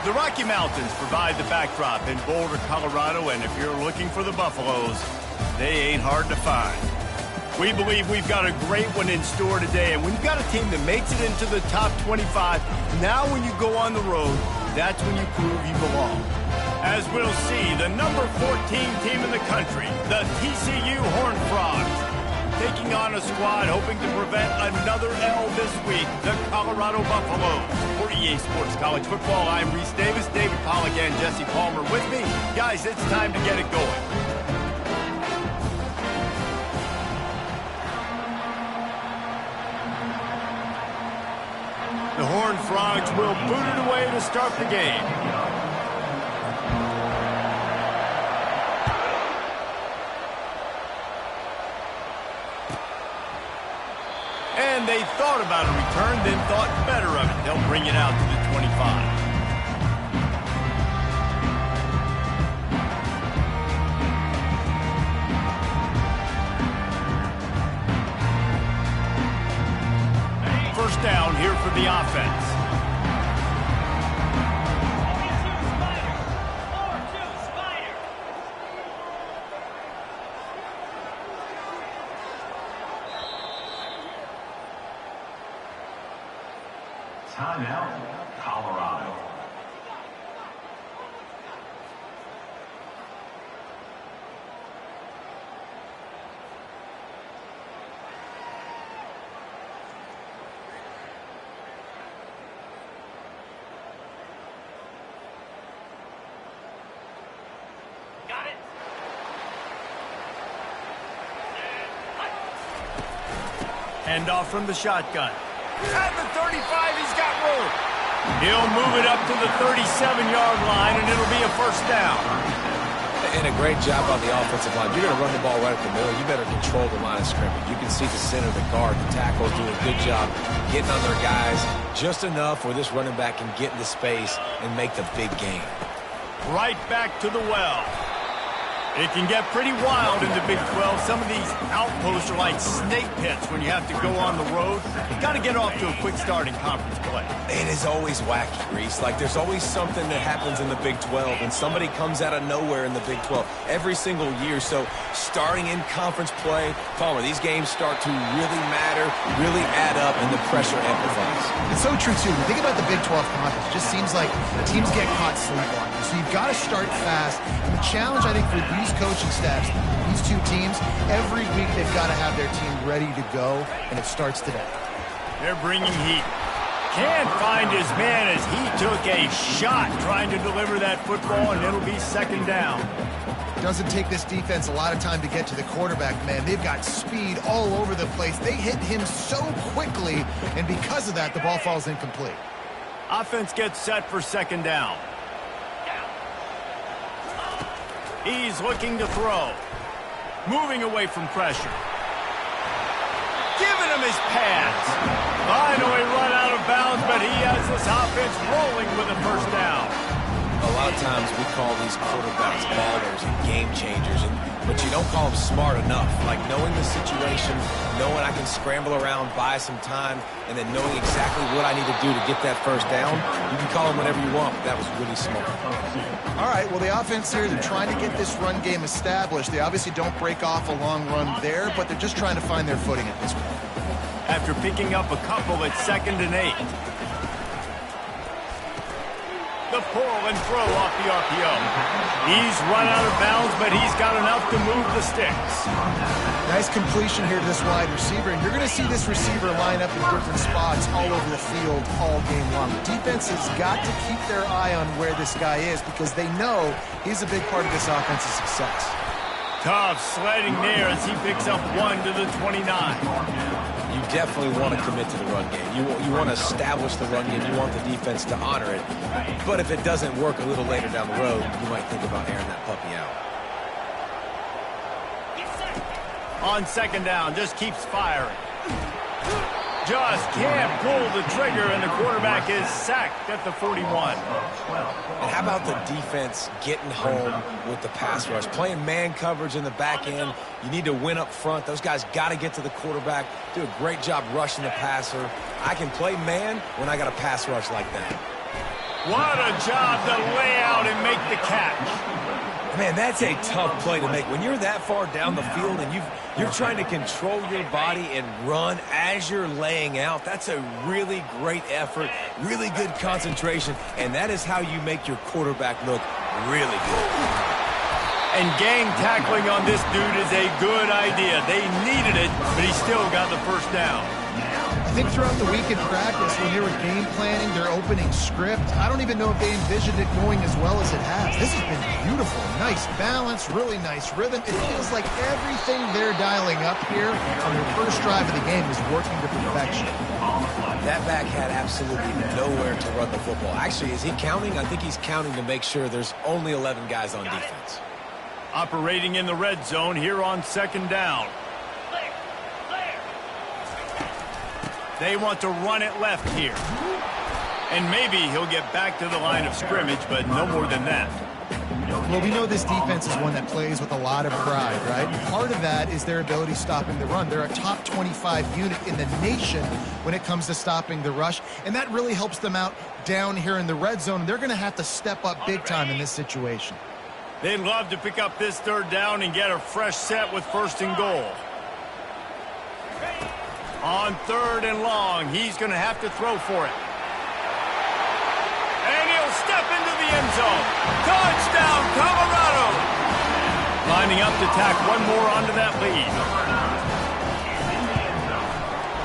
The Rocky Mountains provide the backdrop in Boulder, Colorado, and if you're looking for the Buffaloes, they ain't hard to find. We believe we've got a great one in store today, and when you've got a team that makes it into the top 25, now when you go on the road, that's when you prove you belong. As we'll see, the number 14 team in the country, the TCU Horned Frogs, taking on a squad hoping to prevent another L this week, the Colorado Buffaloes. For EA Sports College Football, I'm Reese Davis, David Pollack, and Jesse Palmer with me. Guys, it's time to get it going. The Horned Frogs will boot it away to start the game. And they thought about a return, then thought better of it. They'll bring it out to the 25. First down here for the offense. Timeout, Colorado. Got it. Hand off from the shotgun. At the 35, he's got room. He'll move it up to the 37-yard line, and it'll be a first down. And a great job on the offensive line. You're going to run the ball right at the middle. You better control the line of scrimmage. You can see the center, the guard, the tackles doing a good job getting on their guys just enough where this running back can get into space and make the big game. Right back to the well. It can get pretty wild in the Big 12. Some of these outposts are like snake pits when you have to go on the road. You've got to get off to a quick start in conference play. It is always wacky, Reese. Like, there's always something that happens in the Big 12, and somebody comes out of nowhere in the Big 12 every single year. So, starting in conference play, Palmer, these games start to really matter, really add up, and the pressure amplifies. It's so true, too. When you think about the Big 12 conference, it just seems like teams get caught sleepwalking. So, you've got to start fast. And the challenge, I think, for these coaching staffs, these two teams, every week they've got to have their team ready to go, and it starts today. They're bringing heat. Can't find his man as he took a shot trying to deliver that football, and it'll be second down. Doesn't take this defense a lot of time to get to the quarterback, man. They've got speed all over the place. They hit him so quickly, and because of that, the ball falls incomplete. Offense gets set for second down. He's looking to throw. Moving away from pressure. Giving him his pass. Finally run out of bounds, but he has this offense rolling with a first down. A lot of times we call these quarterbacks ballers and game changers, but you don't call them smart enough. Like knowing the situation, knowing I can scramble around, buy some time, and then knowing exactly what I need to do to get that first down. You can call them whatever you want, but that was really smart. All right, well, the offense here, they're trying to get this run game established. They obviously don't break off a long run there, but they're just trying to find their footing at this point. After picking up a couple at 2nd and 8. The pull and throw off the RPO. He's run out of bounds, but he's got enough to move the sticks. Nice completion here to this wide receiver, and you're going to see this receiver line up in different spots all over the field all game long. The defense has got to keep their eye on where this guy is because they know he's a big part of this offense's success. Tough sledding there as he picks up 1 to the 29. You definitely want to commit to the run game. You want to establish the run game. You want the defense to honor it. But if it doesn't work a little later down the road, you might think about airing that puppy out. On second down, just keeps firing. Just can't pull the trigger, and the quarterback is sacked at the 41. And how about the defense getting home with the pass rush? Playing man coverage in the back end. You need to win up front. Those guys got to get to the quarterback, do a great job rushing the passer. I can play man when I got a pass rush like that. What a job to lay out and make the catch. Man, that's a tough play to make. When you're that far down the field and you're trying to control your body and run as you're laying out, that's a really great effort, really good concentration, and that is how you make your quarterback look really good. And gang tackling on this dude is a good idea. They needed it, but he still got the first down. I think throughout the week in practice, when they were game planning their opening script, I don't even know if they envisioned it going as well as it has. This has been beautiful. Nice balance, really nice rhythm. It feels like everything they're dialing up here on their first drive of the game is working to perfection. That back had absolutely nowhere to run the football. Actually, is he counting? I think he's counting to make sure there's only 11 guys on defense. Operating in the red zone here on second down. They want to run it left here. And maybe he'll get back to the line of scrimmage, but no more than that. Well, we know this defense is one that plays with a lot of pride, right? And part of that is their ability stopping the run. They're a top 25 unit in the nation when it comes to stopping the rush, and that really helps them out down here in the red zone. They're going to have to step up big time in this situation. They'd love to pick up this third down and get a fresh set with first and goal. On third and long, he's going to have to throw for it. And he'll step into the end zone. Touchdown, Colorado! Lining up to tack one more onto that lead.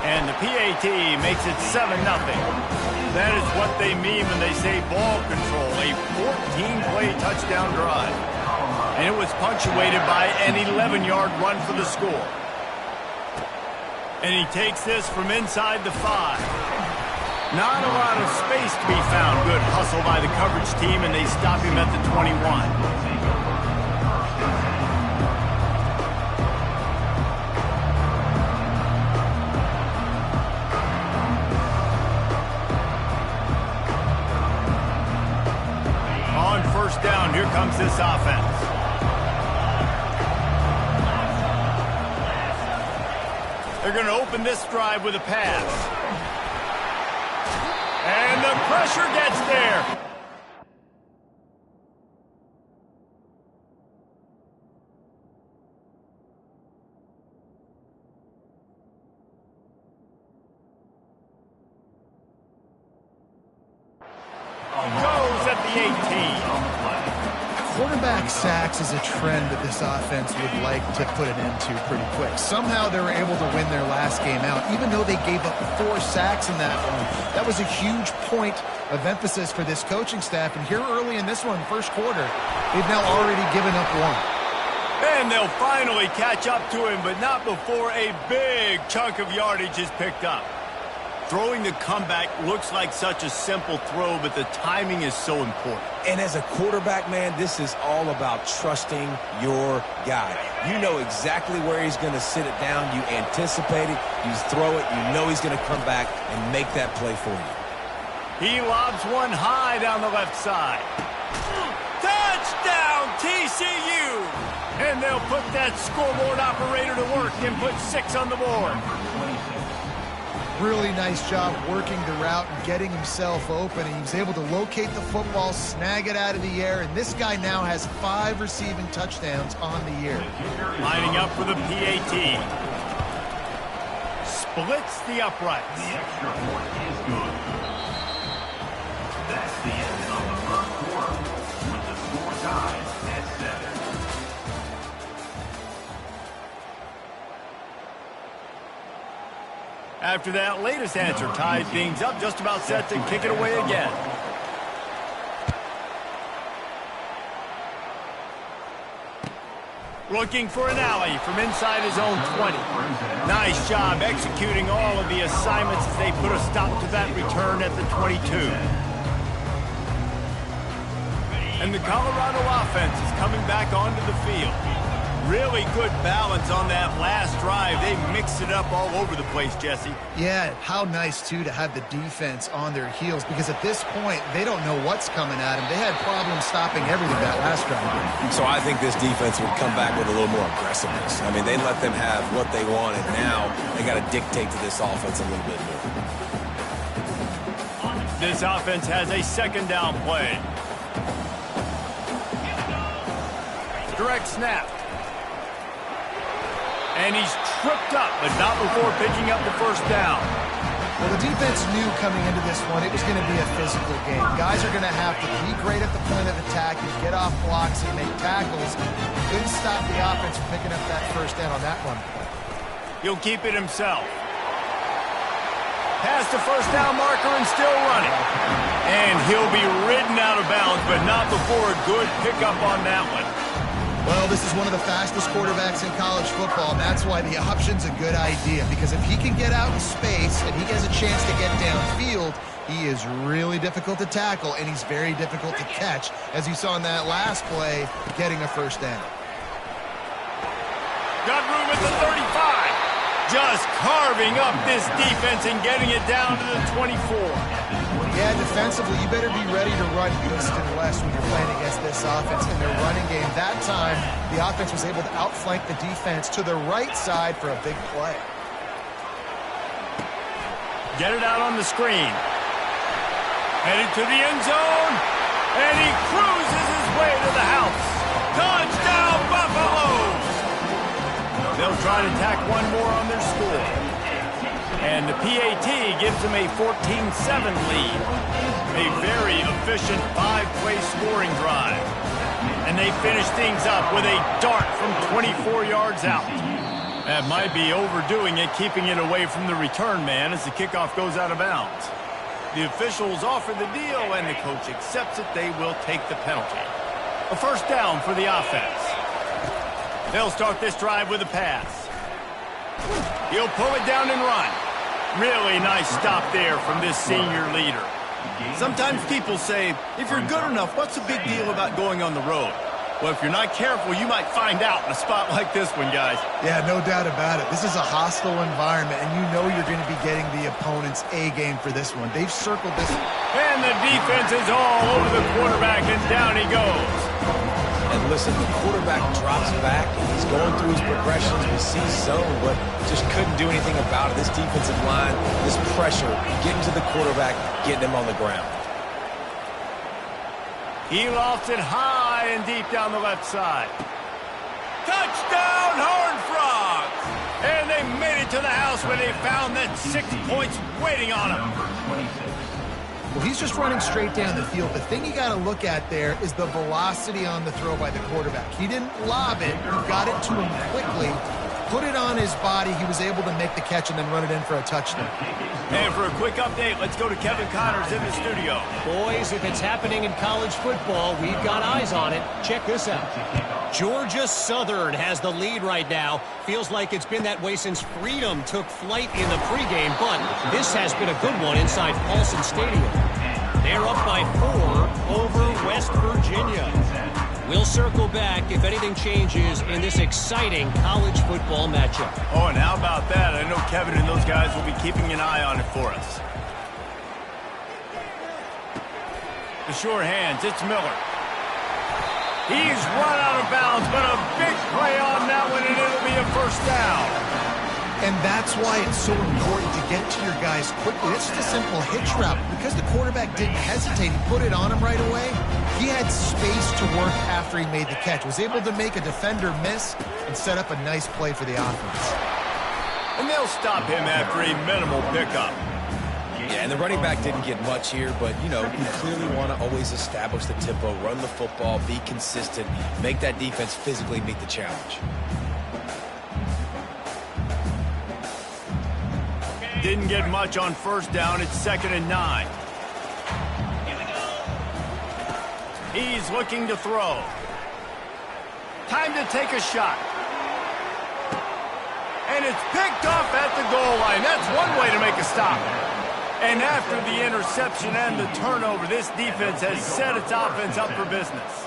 And the PAT makes it 7-0. That is what they mean when they say ball control, a 14-play touchdown drive. And it was punctuated by an 11-yard run for the score. And he takes this from inside the 5. Not a lot of space to be found. Good hustle by the coverage team, and they stop him at the 21. On first down, here comes this offense. They're going to open this drive with a pass. And the pressure gets there. Goes at the 18. Quarterback sacks is a trend that this offense would like to put an end to pretty quick. Somehow they were able to win their last game out, even though they gave up 4 sacks in that one. That was a huge point of emphasis for this coaching staff. And here early in this one, first quarter, they've now already given up 1. And they'll finally catch up to him, but not before a big chunk of yardage is picked up. Throwing the comeback looks like such a simple throw, but the timing is so important. And as a quarterback, man, this is all about trusting your guy. You know exactly where he's going to sit it down. You anticipate it. You throw it. You know he's going to come back and make that play for you. He lobs one high down the left side. Touchdown, TCU! And they'll put that scoreboard operator to work and put 6 on the board. Really nice job working the route and getting himself open. And he was able to locate the football, snag it out of the air, and this guy now has 5 receiving touchdowns on the year. Lining up for the PAT. Splits the uprights. The extra point is good. That's the end of the first quarter, with the score tied at 7. After that latest answer tied things up, just about set to kick it away again. Looking for an alley from inside his own 20. Nice job executing all of the assignments as they put a stop to that return at the 22. And the Colorado offense is coming back onto the field. Really good balance on that last drive. They mixed it up all over the place, Jesse. Yeah, how nice, too, to have the defense on their heels, because at this point, they don't know what's coming at them. They had problems stopping everything that last drive. So I think this defense would come back with a little more aggressiveness. I mean, they let them have what they wanted. Now they got to dictate to this offense a little bit more. This offense has a second down play. Direct snap. And he's tripped up, but not before picking up the first down. Well, the defense knew coming into this one it was going to be a physical game. Guys are going to have to be great at the point of attack and get off blocks and make tackles. Couldn't stop the offense from picking up that first down on that one. He'll keep it himself. Past the first down marker and still running. And he'll be ridden out of bounds, but not before a good pickup on that one. Well, this is one of the fastest quarterbacks in college football, and that's why the option's a good idea. Because if he can get out in space and he has a chance to get downfield, he is really difficult to tackle, and he's very difficult to catch, as you saw in that last play, getting a first down. Got room at the 35. Just carving up this defense and getting it down to the 24. Yeah, defensively, you better be ready to run east and west when you're playing against this offense in their running game. That time, the offense was able to outflank the defense to the right side for a big play. Get it out on the screen. Headed to the end zone. And he cruises his way to the house. Touchdown, Buffaloes! They'll try to tack one more on their score. And the PAT gives them a 14-7 lead. A very efficient 5-play scoring drive. And they finish things up with a dart from 24 yards out. That might be overdoing it, keeping it away from the return man as the kickoff goes out of bounds. The officials offer the deal, and the coach accepts it. They will take the penalty. A first down for the offense. They'll start this drive with a pass. He'll pull it down and run. Really nice stop there from this senior leader. Sometimes people say, if you're good enough, what's the big deal about going on the road? Well, if you're not careful, you might find out in a spot like this one, guys. Yeah, no doubt about it. This is a hostile environment, and you know you're going to be getting the opponent's A-game for this one. They've circled this. And the defense is all over the quarterback, and down he goes. And listen, the quarterback drops back, and he's going through his progressions. We see zone, but just couldn't do anything about it. This defensive line, this pressure, getting to the quarterback, getting him on the ground. He lofts it high and deep down the left side. Touchdown, Horned Frogs! And they made it to the house when they found that 6 points waiting on them. Well, he's just running straight down the field. The thing you got to look at there is the velocity on the throw by the quarterback. He didn't lob it. He got it to him quickly, put it on his body. He was able to make the catch and then run it in for a touchdown. And for a quick update, let's go to Kevin Connors in the studio. Boys, if it's happening in college football, we've got eyes on it. Check this out. Georgia Southern has the lead right now. Feels like it's been that way since Freedom took flight in the pregame, but this has been a good one inside Paulson Stadium. They're up by 4 over West Virginia. We'll circle back if anything changes in this exciting college football matchup. Oh, and how about that? I know Kevin and those guys will be keeping an eye on it for us. The sure hands, it's Miller. He's run out of bounds, but a big play on that one, and it'll be a first down. And that's why it's so important to get to your guys quickly. It's just a simple hitch route. Because the quarterback didn't hesitate, he put it on him right away. He had space to work after he made the catch. Was able to make a defender miss and set up a nice play for the offense. And they'll stop him after a minimal pickup. Yeah, and the running back didn't get much here, but, you know, you clearly want to always establish the tempo, run the football, be consistent, make that defense physically meet the challenge. Didn't get much on first down. It's 2nd and 9. He's looking to throw. Time to take a shot. And it's picked off at the goal line. That's one way to make a stop. And after the interception and the turnover, this defense has set its offense up for business.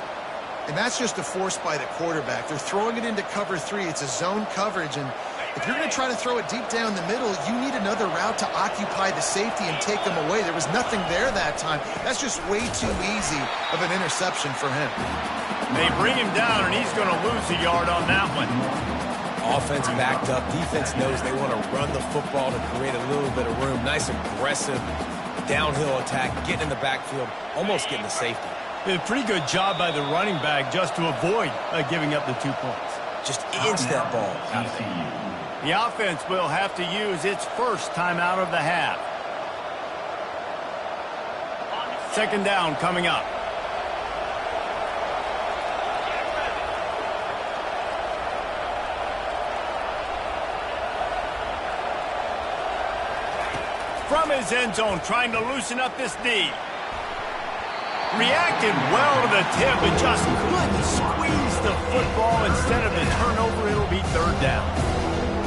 And that's just a force by the quarterback. They're throwing it into cover 3. It's a zone coverage, and if you're going to try to throw it deep down the middle, you need another route to occupy the safety and take them away. There was nothing there that time. That's just way too easy of an interception for him. They bring him down, and he's going to lose a yard on that one. Offense backed up. Defense knows they want to run the football to create a little bit of room. Nice aggressive downhill attack, getting in the backfield, almost getting the safety. A pretty good job by the running back just to avoid giving up the 2 points. Just inch that ball out of there. The offense will have to use its first timeout of the half. Second down coming up. From his end zone, trying to loosen up this D. Reacted well to the tip, but just couldn't squeeze the football. Instead of the turnover, it'll be third down.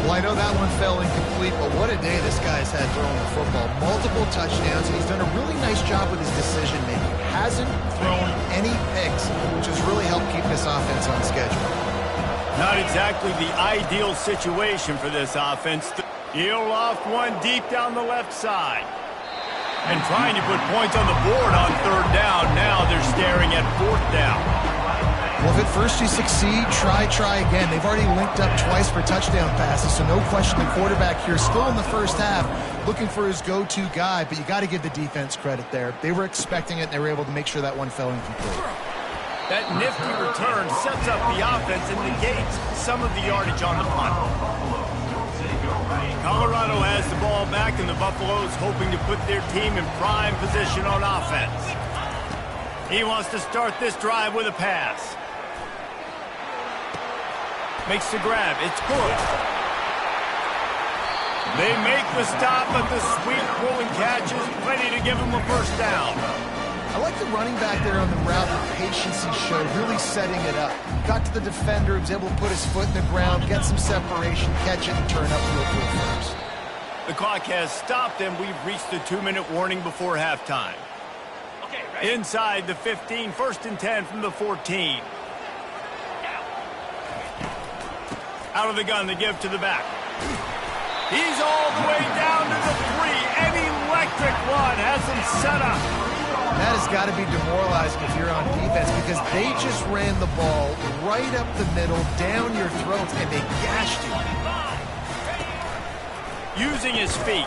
Well, I know that one fell incomplete, but what a day this guy's had throwing the football. Multiple touchdowns, and he's done a really nice job with his decision-making. Hasn't thrown any picks, which has really helped keep this offense on schedule. Not exactly the ideal situation for this offense. He'll loft one deep down the left side. And trying to put points on the board on third down. Now they're staring at fourth down. Well, if at first you succeed, try again. They've already linked up twice for touchdown passes, so no question the quarterback here still in the first half looking for his go-to guy, but you got to give the defense credit there. They were expecting it, and they were able to make sure that one fell incomplete. That nifty return sets up the offense and negates some of the yardage on the punt. Colorado has the ball back, and the Buffaloes hoping to put their team in prime position on offense. He wants to start this drive with a pass. Makes the grab. It's good. They make the stop, but the sweet rolling catch is plenty to give him a first down. I like the running back there on the route, the patience he showed, really setting it up. Got to the defender, he was able to put his foot in the ground, get some separation, catch it, and turn upfield for a first. The clock has stopped, and we've reached the 2-minute warning before halftime. Inside the 15, first and 10 from the 14. Out of the gun, the give to the back. He's all the way down to the 3. An electric one has him set up. That has got to be demoralizing if you're on defense because they just ran the ball right up the middle, down your throats, and they gashed you. Using his feet,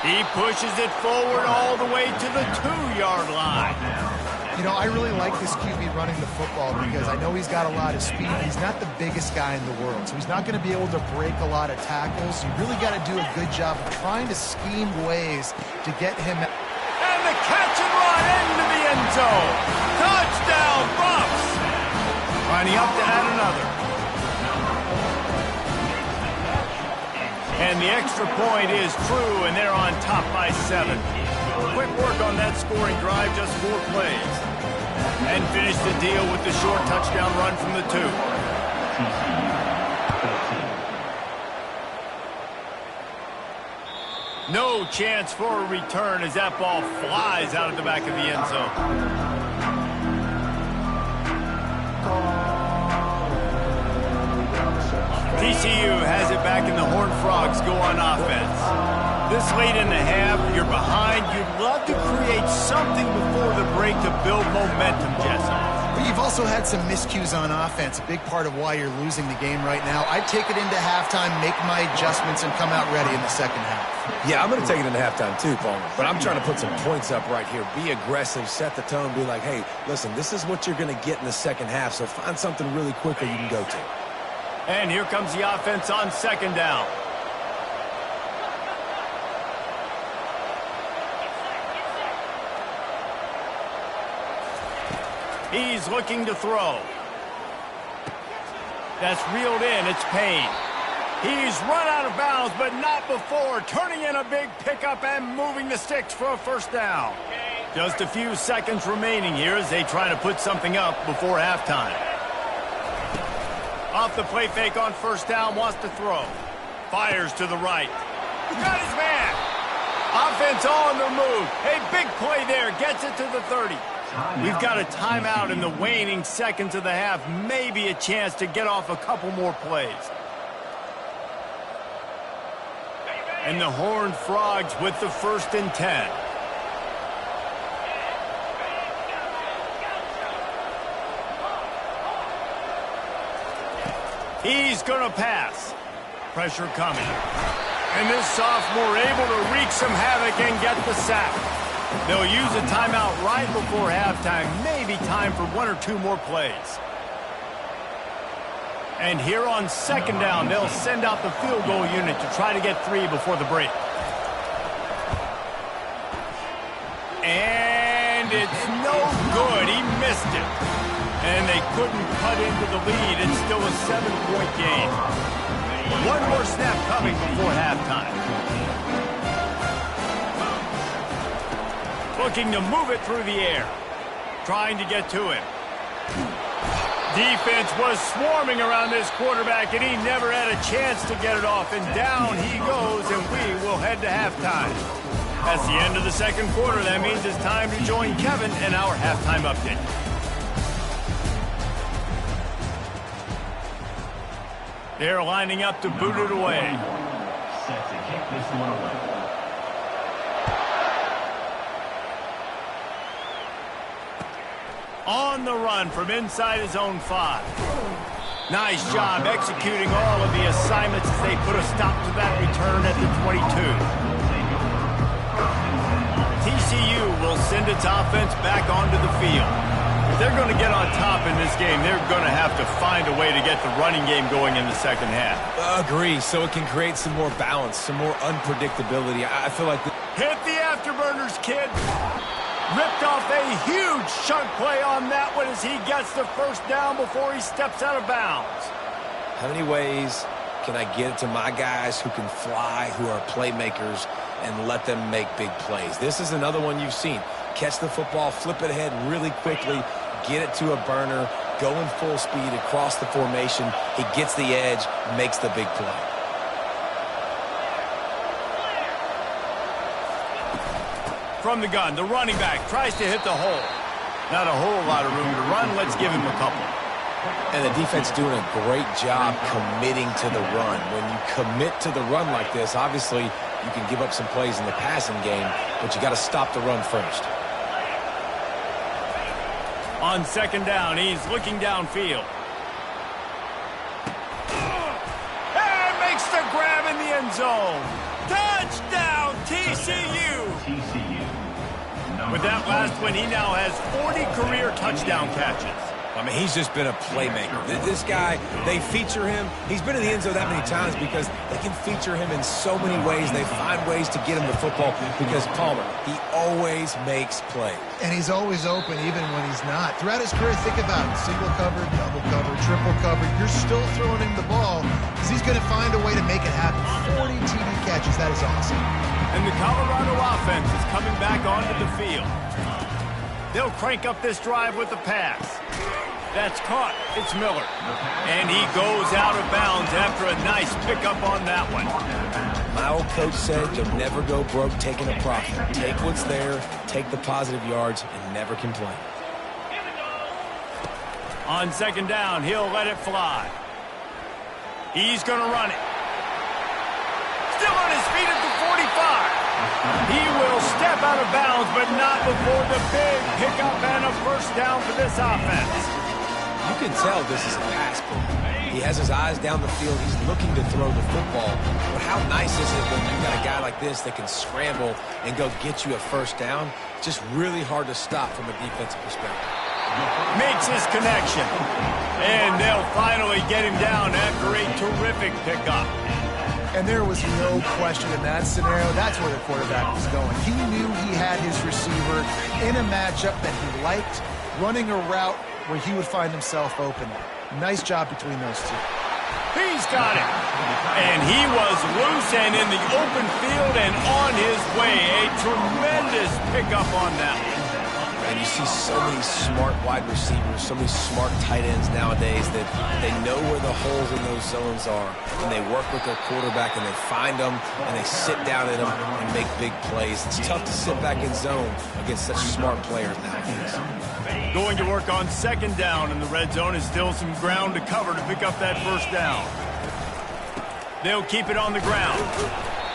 he pushes it forward all the way to the 2-yard line. You know, I really like this QB running the football because I know he's got a lot of speed. He's not the biggest guy in the world, so he's not going to be able to break a lot of tackles. You really got to do a good job of trying to scheme ways to get him. And the catch and run into the end zone. Touchdown, Buffs. Lining up to add another. And the extra point is true, and they're on top by 7. Quick work on that scoring drive, just 4 plays. And finish the deal with the short touchdown run from the 2. No chance for a return as that ball flies out of the back of the end zone. TCU has it back, and the Horned Frogs go on offense. This late in the half, you're behind. You'd love to create something before the break to build momentum, Jesse. But you've also had some miscues on offense, a big part of why you're losing the game right now. I'd take it into halftime, make my adjustments, and come out ready in the second half. Yeah, I'm going to take it into halftime too, Palmer. But I'm trying to put some points up right here. Be aggressive, set the tone, be like, hey, listen, this is what you're going to get in the second half, so find something really quickly you can go to. And here comes the offense on second down. He's looking to throw. That's reeled in. It's Payne. He's run out of bounds, but not before. Turning in a big pickup and moving the sticks for a first down. Just a few seconds remaining here as they try to put something up before halftime. Off the play fake on first down, wants to throw. Fires to the right. Got his man. Offense on the move. A big play there. Gets it to the 30. We've got a timeout in the waning seconds of the half. Maybe a chance to get off a couple more plays. And the Horned Frogs with the first and 10. He's going to pass. Pressure coming. And this sophomore able to wreak some havoc and get the sack. They'll use a timeout right before halftime. Maybe time for one or two more plays. And here on second down, they'll send out the field goal unit to try to get 3 before the break. And it's no good. He missed it. And they couldn't cut into the lead. It's still a 7-point game. One more snap coming before halftime. Looking to move it through the air. Trying to get to him. Defense was swarming around this quarterback, and he never had a chance to get it off. And down he goes, and we will head to halftime. That's the end of the second quarter. That means it's time to join Kevin and our halftime update. They're lining up to boot it away. Set to kick this one away. On the run from inside his own 5. Nice job executing all of the assignments as they put a stop to that return at the 22. TCU will send its offense back onto the field. If they're going to get on top in this game, they're going to have to find a way to get the running game going in the second half. Agree, so it can create some more balance, some more unpredictability. I feel like... Hit the afterburners, kid. Ripped off a huge chunk play on that one as he gets the first down before he steps out of bounds. How many ways can I get it to my guys who can fly, who are playmakers, and let them make big plays? This is another one you've seen. Catch the football, flip it ahead really quickly, get it to a burner, go in full speed across the formation. He gets the edge, makes the big play. From the gun, the running back tries to hit the hole. Not a whole lot of room to run. Let's give him a couple. And the defense doing a great job committing to the run. When you commit to the run like this, obviously you can give up some plays in the passing game, but you got to stop the run first. On second down, he's looking downfield. And makes the grab in the end zone. Touchdown, TCU! With that last one, he now has 40 career touchdown catches. I mean, he's just been a playmaker. This guy, they feature him. He's been in the end zone that many times because they can feature him in so many ways. They find ways to get him the football because Palmer, he always makes plays. And he's always open even when he's not. Throughout his career, think about it. Single cover, double cover, triple cover. You're still throwing him the ball because he's going to find a way to make it happen. 40 TD catches. That is awesome. And the Colorado offense is coming back onto the field. They'll crank up this drive with the pass. That's caught. It's Miller. And he goes out of bounds after a nice pickup on that one. My old coach said you'll never go broke taking a profit. Take what's there, take the positive yards, and never complain. On second down, he'll let it fly. He's going to run it. Still on his feet at the 45. He will step out of bounds, but not before the big pickup and a first down for this offense. You can tell this is a pass play. He has his eyes down the field. He's looking to throw the football. But how nice is it when you got a guy like this that can scramble and go get you a first down? It's just really hard to stop from a defensive perspective. Makes his connection. And they'll finally get him down after a terrific pickup. And there was no question in that scenario. That's where the quarterback was going. He knew he had his receiver in a matchup that he liked, running a route where he would find himself open. Nice job between those two. He's got it. And he was loose and in the open field and on his way. A tremendous pickup on that one. And you see so many smart wide receivers, so many smart tight ends nowadays that they know where the holes in those zones are. And they work with their quarterback and they find them and they sit down in them and make big plays. It's tough to sit back in zone against such smart players nowadays. Going to work on second down in the red zone is still some ground to cover to pick up that first down. They'll keep it on the ground.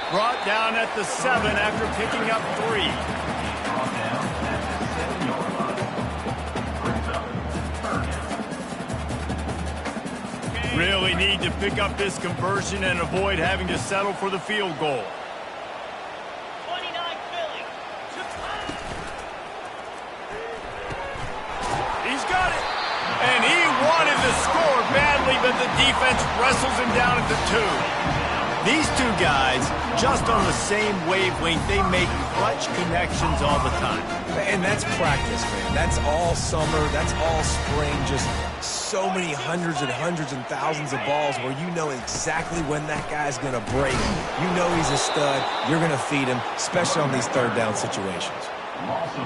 Brought down at the 7 after picking up 3. Really need to pick up this conversion and avoid having to settle for the field goal. 29 Philly. He's got it. And he wanted to score badly, but the defense wrestles him down at the 2. These two guys, just on the same wavelength, they make clutch connections all the time. And that's practice, man. That's all summer. That's all spring. Just so many hundreds and thousands of balls where you know exactly when that guy's going to break. You know he's a stud. You're going to feed him, especially on these third down situations.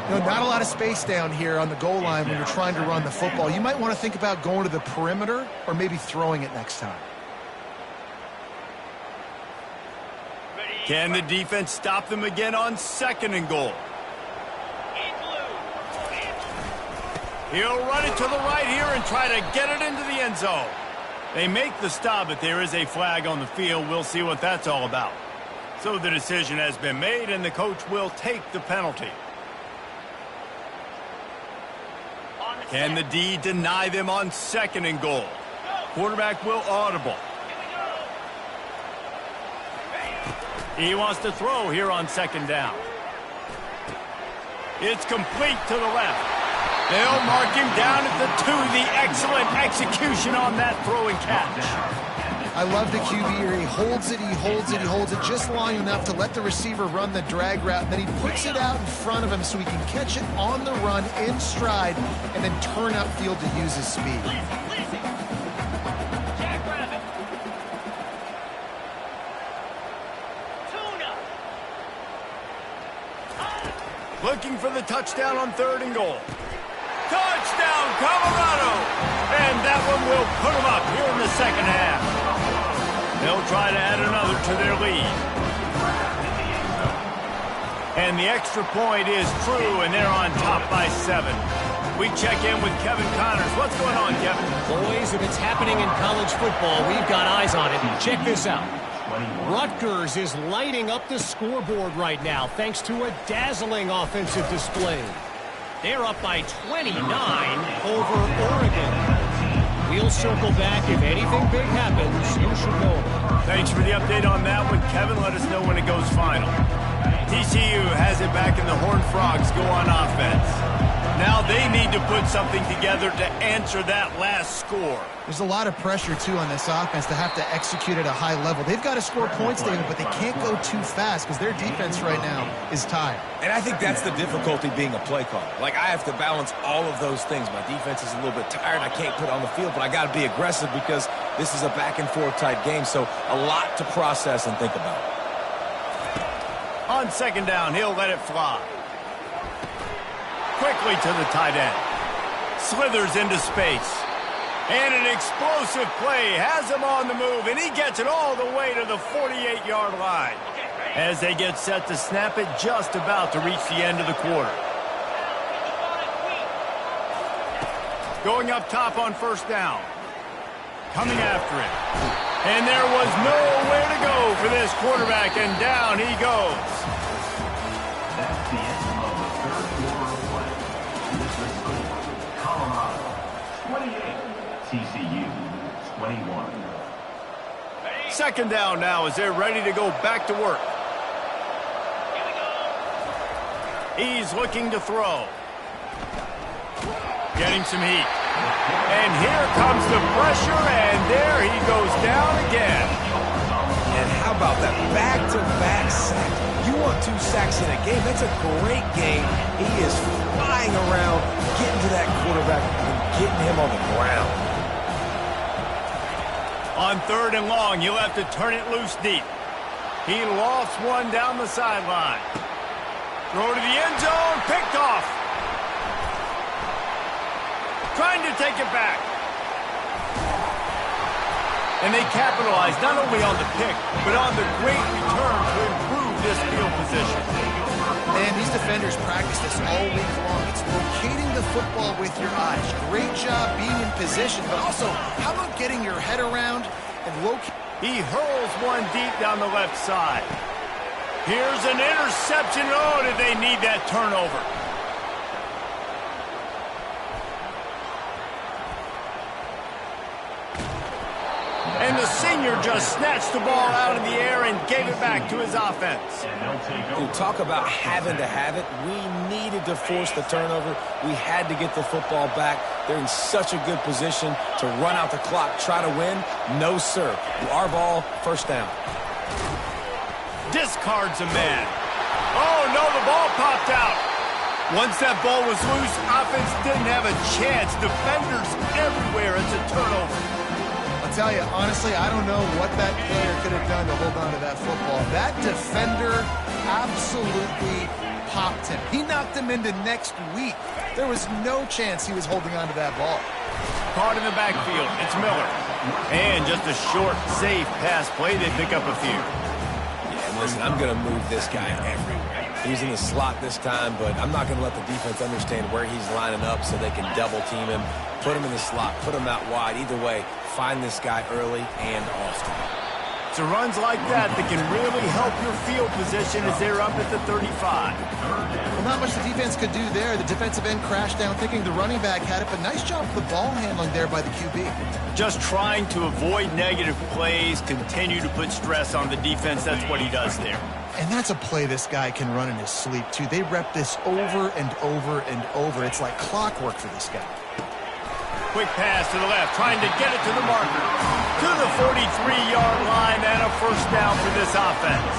Not a lot of space down here on the goal line when you're trying to run the football. You might want to think about going to the perimeter or maybe throwing it next time. Can the defense stop them again on 2nd and goal? He'll run it to the right here and try to get it into the end zone. They make the stop, but there is a flag on the field. We'll see what that's all about. So the decision has been made, and the coach will take the penalty. Can the D deny them on 2nd and goal? Quarterback will audible. He wants to throw here on 2nd down. It's complete to the left. They'll mark him down at the 2. The excellent execution on that throw and catch. I love the QB here. He holds it, he holds it, he holds it just long enough to let the receiver run the drag route. And then he puts it out in front of him so he can catch it on the run in stride and then turn upfield to use his speed. Looking for the touchdown on 3rd and goal. Touchdown, Colorado! And that one will put them up here in the 2nd half. They'll try to add another to their lead. And the extra point is true, and they're on top by 7. We check in with Kevin Connors. What's going on, Kevin? Boys, if it's happening in college football, we've got eyes on it. Check this out. Rutgers is lighting up the scoreboard right now thanks to a dazzling offensive display. They're up by 29 over Oregon. We'll circle back. If anything big happens, you should know. Thanks for the update on that one, Kevin. Let us know when it goes final. TCU has it back, and the Horned Frogs go on offense. Now they need to put something together to answer that last score. There's a lot of pressure, too, on this offense to have to execute at a high level. They've got to score points, David, but they can't go too fast because their defense right now is tired. And I think that's the difficulty being a play caller. Like, I have to balance all of those things. My defense is a little bit tired. I can't put it on the field, but I got to be aggressive because this is a back-and-forth type game, so a lot to process and think about. On 2nd down, he'll let it fly. Quickly to the tight end. Slithers into space. And an explosive play has him on the move, and he gets it all the way to the 48-yard line. As they get set to snap it, just about to reach the end of the quarter. Going up top on 1st down. Coming after it. And there was nowhere to go for this quarterback, and down he goes. That's the end of the 3rd quarter of play. This is Colorado 28, TCU 21. 2nd down now as they're ready to go back to work. He's looking to throw. Getting some heat. And here comes the pressure, and there he goes down again. And how about that back-to-back sack? You want 2 sacks in a game, that's a great game. He is flying around, getting to that quarterback and getting him on the ground. On 3rd and long, he'll have to turn it loose deep. He lofts one down the sideline. Throw to the end zone, picked off. Trying to take it back. And they capitalize not only on the pick, but on the great return to improve this field position. Man, these defenders practice this all week long. It's locating the football with your eyes. Great job being in position, but also, how about getting your head around and locate? He hurls one deep down the left side. Here's an interception. Oh, did they need that turnover? And the senior just snatched the ball out in the air and gave it back to his offense. Ooh, talk about having to have it. We needed to force the turnover. We had to get the football back. They're in such a good position to run out the clock, try to win. No, sir. Our ball, first down. Discards a man. Oh, no, the ball popped out. Once that ball was loose, offense didn't have a chance. Defenders everywhere. It's a turnover. I'll tell you, honestly, I don't know what that player could have done to hold on to that football. That defender absolutely popped him. He knocked him into next week. There was no chance he was holding on to that ball. Caught in the backfield. It's Miller. And just a short, safe pass play. They pick up a few. Yeah, listen, I'm going to move this guy everywhere. He's in the slot this time, but I'm not going to let the defense understand where he's lining up so they can double team him, put him in the slot, put him out wide. Either way, find this guy early and often. It's runs like that can really help your field position as they're up at the 35. Well, not much the defense could do there. The defensive end crashed down thinking the running back had it, but nice job with the ball handling there by the QB. Just trying to avoid negative plays, continue to put stress on the defense. That's what he does there. And that's a play this guy can run in his sleep, too. They rep this over and over and over. It's like clockwork for this guy. Quick pass to the left, trying to get it to the marker. To the 43-yard line and a first down for this offense.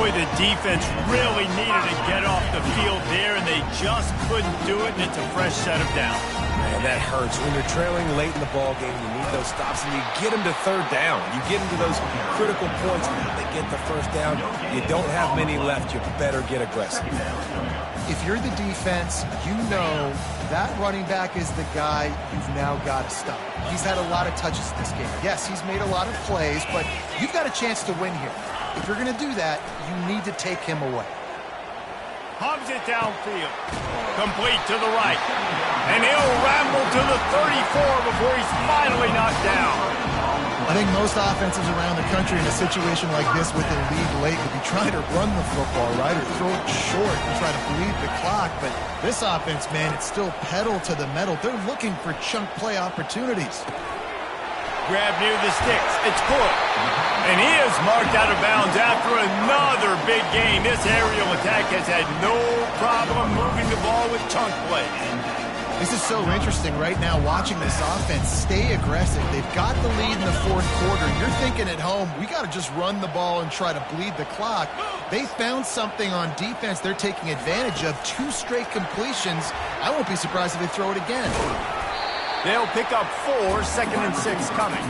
Boy, the defense really needed to get off the field there, and they just couldn't do it, and it's a fresh set of downs. Man, that hurts. When you're trailing late in the ball game, you need those stops, and you get them to third down. You get them to those critical points, and they get the first down. You don't have many left. You better get aggressive. If you're the defense, you know that running back is the guy you've now got to stop. He's had a lot of touches in this game. Yes, he's made a lot of plays, but you've got a chance to win here. If you're going to do that, you need to take him away. Hobbs it downfield. Complete to the right. And he'll ramble to the 34 before he's finally knocked down. I think most offenses around the country in a situation like this with a lead late would be trying to run the football, right, or throw it short and try to bleed the clock. But this offense, man, it's still pedal to the metal. They're looking for chunk play opportunities. Grab near the sticks. It's Cook. And he is marked out of bounds after another big game. This aerial attack has had no problem moving the ball with chunk play. This is so interesting right now watching this offense stay aggressive. They've got the lead in the fourth quarter. You're thinking at home, we got to just run the ball and try to bleed the clock. They found something on defense they're taking advantage of. 2 straight completions. I won't be surprised if they throw it again. They'll pick up 4, 2nd and 6 coming.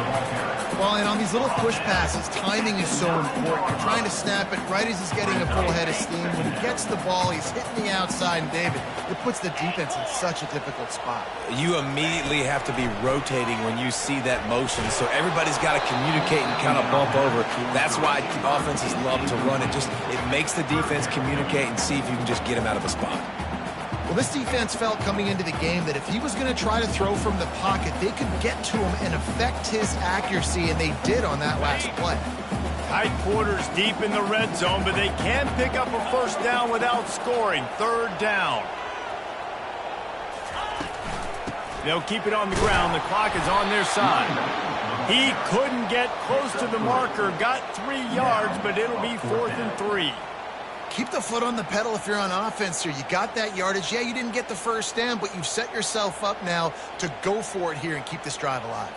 Well, and on these little push passes, timing is so important. You're trying to snap it right as he's getting a full head of steam. When he gets the ball, he's hitting the outside, and David, it puts the defense in such a difficult spot. You immediately have to be rotating when you see that motion, so everybody's got to communicate and kind of bump over. That's why offenses love to run it. It makes the defense communicate and see if you can just get him out of a spot. Well, this defense felt coming into the game that if he was going to try to throw from the pocket, they could get to him and affect his accuracy, and they did on that last play. Tight quarters deep in the red zone, but they can pick up a first down without scoring. 3rd down. They'll keep it on the ground. The clock is on their side. He couldn't get close to the marker. Got 3 yards, but it'll be 4th and 3. Keep the foot on the pedal if you're on offense here. You got that yardage. Yeah, you didn't get the first down, but you've set yourself up now to go for it here and keep this drive alive.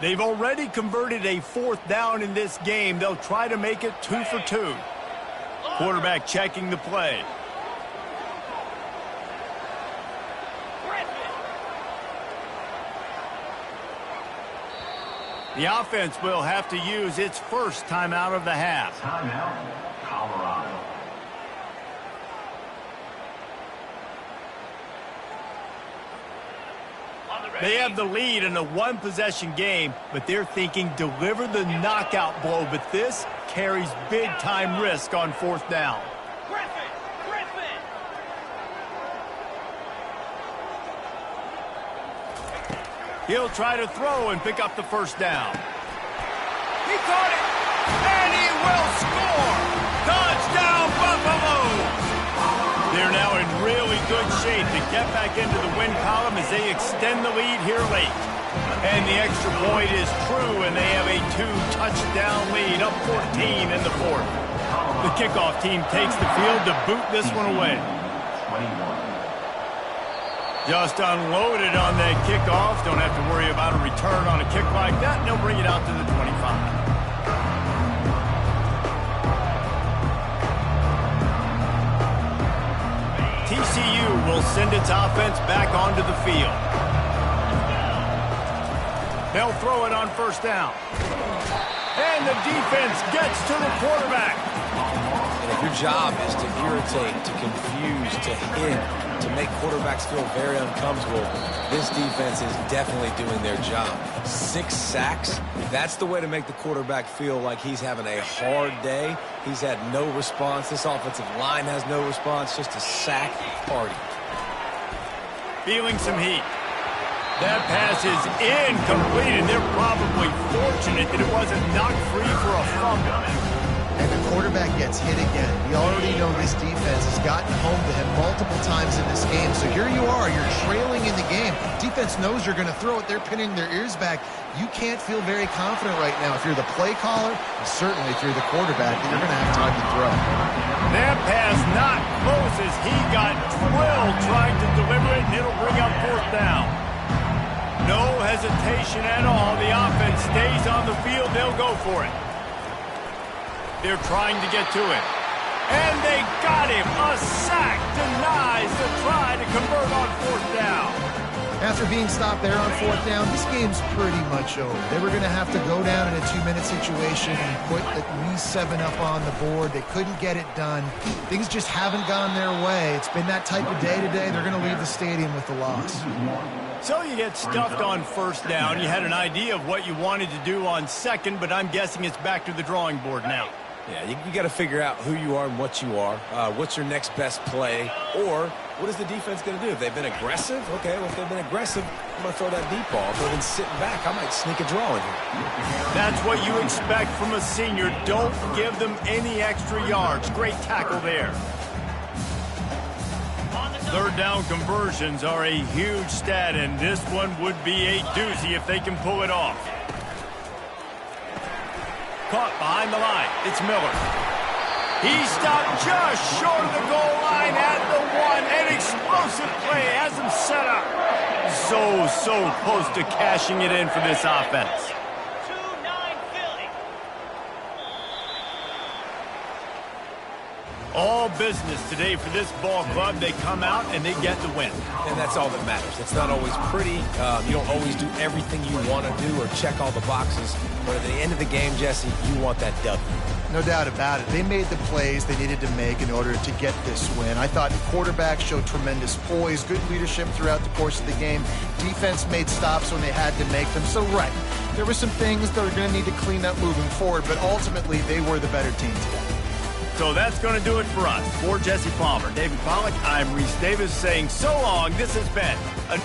They've already converted a 4th down in this game. They'll try to make it 2 for 2. Quarterback checking the play. The offense will have to use its first timeout of the half. Timeout, Colorado. They have the lead in a 1-possession game, but they're thinking deliver the knockout blow. But this carries big-time risk on 4th down. He'll try to throw and pick up the first down. He caught it, and he will score! Touchdown, Buffalo! Their they're now in really good shape to get back into the win column as they extend the lead here late. And the extra point is true, and they have a 2-touchdown lead, up 14 in the fourth. The kickoff team takes the field to boot this one away. 21. Just unloaded on that kickoff. Don't have to worry about a return on a kick like that, and they'll bring it out to the 25. TCU will send its offense back onto the field. They'll throw it on first down. And the defense gets to the quarterback. And if your job is to irritate, to confuse, to hit, to make quarterbacks feel very uncomfortable, this defense is definitely doing their job. 6 sacks, that's the way to make the quarterback feel like he's having a hard day. He's had no response. This offensive line has no response, just a sack party. Feeling some heat. That pass is incomplete, and they're probably fortunate that it wasn't knocked free for a fumble. And the quarterback gets hit again. We already know this defense has gotten home to him multiple times in this game. So here you are, you're trailing in the game. Defense knows you're going to throw it. They're pinning their ears back. You can't feel very confident right now if you're the play caller, and certainly if you're the quarterback, that you're going to have time to throw. That pass not close as he got drilled trying to deliver it, and it'll bring up fourth down. No hesitation at all. The offense stays on the field. They'll go for it. They're trying to get to it. And they got him. A sack denies the try to convert on fourth down. After being stopped there on fourth down, this game's pretty much over. They were going to have to go down in a 2-minute situation and put at least 7 up on the board. They couldn't get it done. Things just haven't gone their way. It's been that type of day today. They're going to leave the stadium with the loss. So you get stuffed on first down. You had an idea of what you wanted to do on second, but I'm guessing it's back to the drawing board now. Yeah, you got to figure out who you are and what you are. What's your next best play? Or what is the defense going to do? If they've been aggressive, okay, well, if they've been aggressive, I'm going to throw that deep ball. If they've been sitting back, I might sneak a draw in here. That's what you expect from a senior. Don't give them any extra yards. Great tackle there. Third down conversions are a huge stat, and this one would be a doozy if they can pull it off. Caught behind the line. It's Miller. He stopped just short of the goal line at the 1. An explosive play has him set up. So close to cashing it in for this offense. 2-9 Philly. All business today for this ball club. They come out and they get the win. And that's all that matters. It's not always pretty. You don't always do everything you want to do or check all the boxes. But at the end of the game, Jesse, you want that W. No doubt about it. They made the plays they needed to make in order to get this win. I thought the quarterback showed tremendous poise, good leadership throughout the course of the game. Defense made stops when they had to make them. So, right, there were some things that are going to need to clean up moving forward, but ultimately they were the better team today. So that's going to do it for us. For Jesse Palmer, David Pollack, I'm Reese Davis saying so long. This has been a